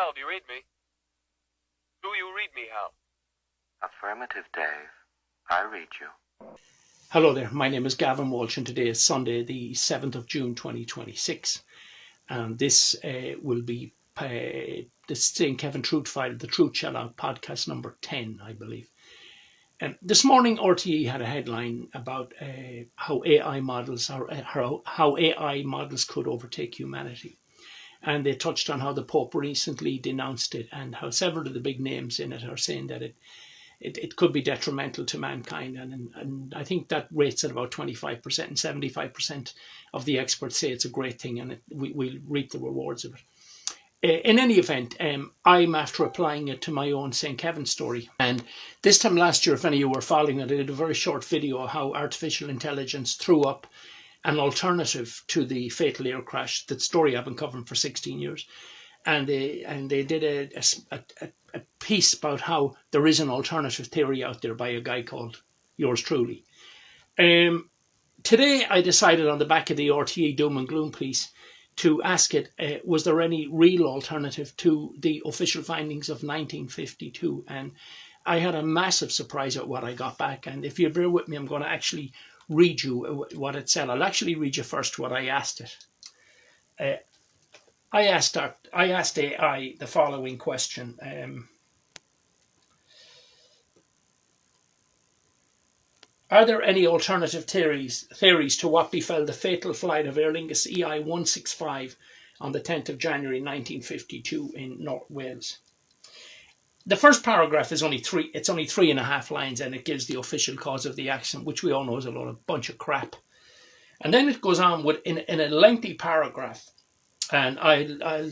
Hal, do you read me? Do you read me, Hal? Affirmative, Dave. I read you. Hello there, my name is Gavin Walsh and today is Sunday the 7th of June 2026 and this will be the St. Kevin Truth File, the Truth Shall Out podcast number 10, I believe. This morning RTE had a headline about how AI models could overtake humanity. And they touched on how the Pope recently denounced it and how several of the big names in it are saying that it could be detrimental to mankind. And I think that rates at about 25% and 75% of the experts say it's a great thing and we'll reap the rewards of it. In any event, I'm after applying it to my own St. Kevin story. And this time last year, if any of you were following it, I did a very short video of how artificial intelligence threw up an alternative to the fatal air crash, that story I've been covering for 16 years. And they did a piece about how there is an alternative theory out there by a guy called yours truly. Today I decided on the back of the RTE doom and gloom piece to ask it, was there any real alternative to the official findings of 1952? And I had a massive surprise at what I got back. And if you bear with me, I'm going to actually read you what it said. I'll actually read you first what I asked it. I asked AI the following question. Are there any alternative theories to what befell the fatal flight of Aer Lingus EI 165 on the 10th of January 1952 in North Wales? The first paragraph is only 3.5 lines, and it gives the official cause of the accident, which we all know is a bunch of crap. And then it goes on with in a lengthy paragraph, and I'll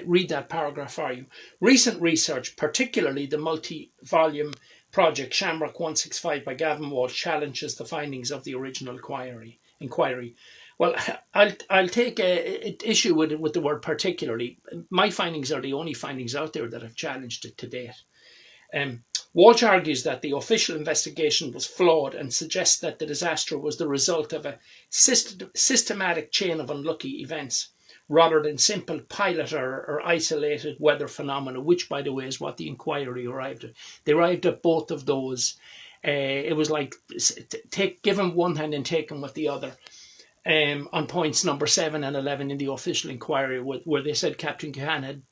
read that paragraph for you. Recent research, particularly the multi-volume project Shamrock 165 by Gavin Walsh, challenges the findings of the original inquiry. Well, I'll take issue with the word particularly. My findings are the only findings out there that have challenged it to date. Walsh argues that the official investigation was flawed and suggests that the disaster was the result of a systematic chain of unlucky events, rather than simple pilot or isolated weather phenomena, which, by the way, is what the inquiry arrived at. They arrived at both of those. It was like give them one hand and take them with the other. On points number 7 and 11 in the official inquiry, where they said Captain Keohane had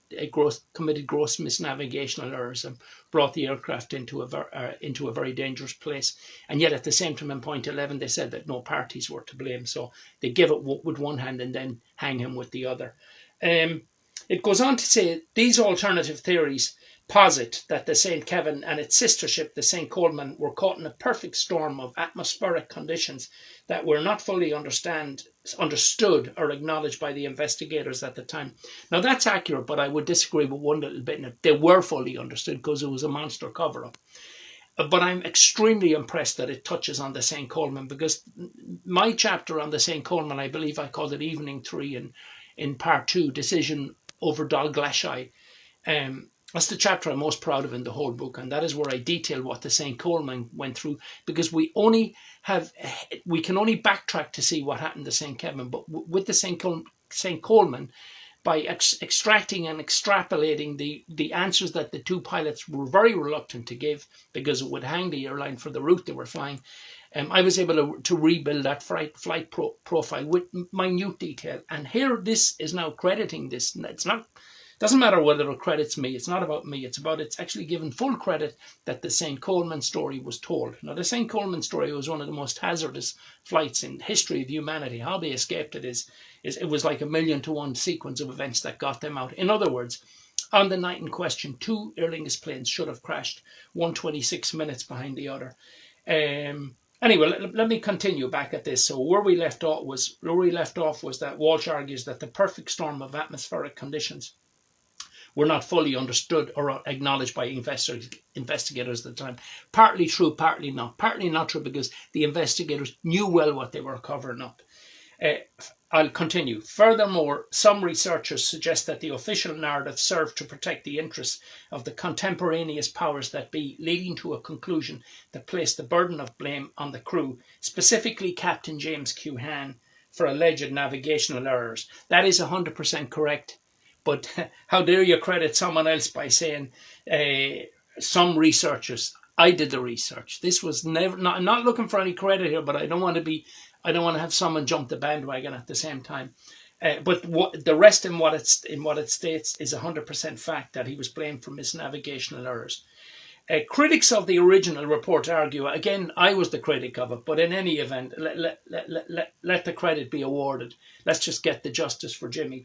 committed gross misnavigational errors and brought the aircraft into a very dangerous place. And yet at the same time in point 11 they said that no parties were to blame, so they give it with one hand and then hang him with the other. It goes on to say these alternative theories posit that the St. Kevin and its sister ship, the St. Coleman, were caught in a perfect storm of atmospheric conditions that were not fully understood or acknowledged by the investigators at the time. Now that's accurate, but I would disagree with one little bit. They were fully understood because it was a monster cover-up. But I'm extremely impressed that it touches on the St. Coleman, because my chapter on the St. Coleman, I believe I called it Evening 3 in part 2, Decision over Dalglashai. That's the chapter I'm most proud of in the whole book, and that is where I detail what the St. Coleman went through, because we can only backtrack to see what happened to St. Kevin, but with the St. Coleman, by extracting and extrapolating the answers that the two pilots were very reluctant to give because it would hang the airline for the route they were flying, I was able to rebuild that flight profile with minute detail. And here this is now crediting this. Doesn't matter whether it credits me. It's not about me. It's actually given full credit that the St. Coleman story was told. Now, the St. Coleman story was one of the most hazardous flights in the history of humanity. How they escaped it is it was like a 1,000,000-to-1 sequence of events that got them out. In other words, on the night in question, 2 Aer Lingus planes should have crashed, one 26 minutes behind the other. Anyway, let me continue back at this. So where we left off was that Walsh argues that the perfect storm of atmospheric conditions were not fully understood or acknowledged by investigators at the time. Partly true, partly not. Partly not true because the investigators knew well what they were covering up. I'll continue. Furthermore, some researchers suggest that the official narrative served to protect the interests of the contemporaneous powers that be, leading to a conclusion that placed the burden of blame on the crew, specifically Captain James Keohane, for alleged navigational errors. That is 100% correct. But how dare you credit someone else by saying some researchers? I did the research. This was never. I'm not looking for any credit here, but I don't want to have someone jump the bandwagon at the same time. But the rest in what it states is 100% fact that he was blamed for misnavigational errors. Critics of the original report argue, again, I was the critic of it, but in any event, let the credit be awarded. Let's just get the justice for Jimmy.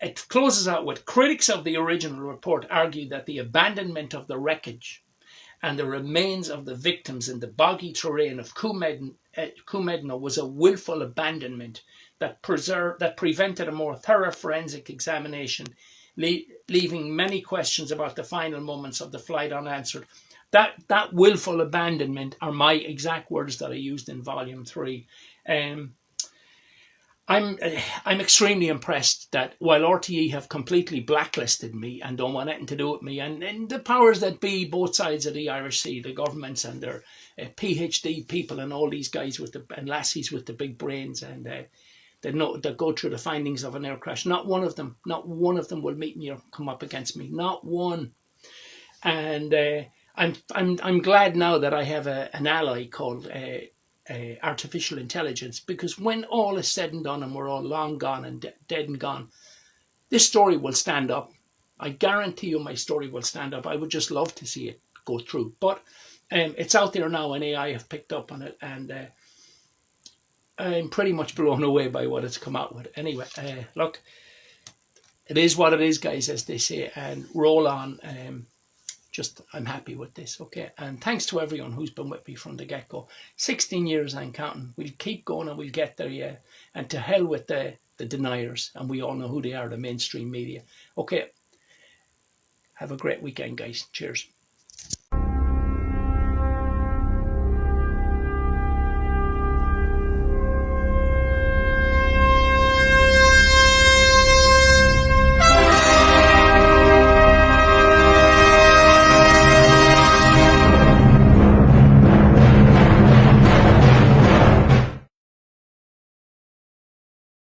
It closes out with, critics of the original report argue that the abandonment of the wreckage and the remains of the victims in the boggy terrain of Coomedno was a willful abandonment that prevented a more thorough forensic examination, leaving many questions about the final moments of the flight unanswered. That willful abandonment are my exact words that I used in Volume 3. I'm extremely impressed that while RTE have completely blacklisted me and don't want anything to do with me, and the powers that be, both sides of the Irish Sea, the governments and their PhD people and all these guys and lassies with the big brains, and they go through the findings of an air crash. Not one of them will meet me or come up against me. Not one. And I'm glad now that I have an ally called artificial intelligence, because when all is said and done and we're all long gone and dead and gone, this story will stand up. I guarantee you my story will stand up. I would just love to see it go through. But it's out there now and AI have picked up on it, and I'm pretty much blown away by what it's come out with. Anyway, look, it is what it is, guys, as they say, and roll on. I'm happy with this, okay? And thanks to everyone who's been with me from the get-go. 16 years and counting. We'll keep going and we'll get there, yeah. And to hell with the deniers. And we all know who they are, the mainstream media. Okay. Have a great weekend, guys. Cheers.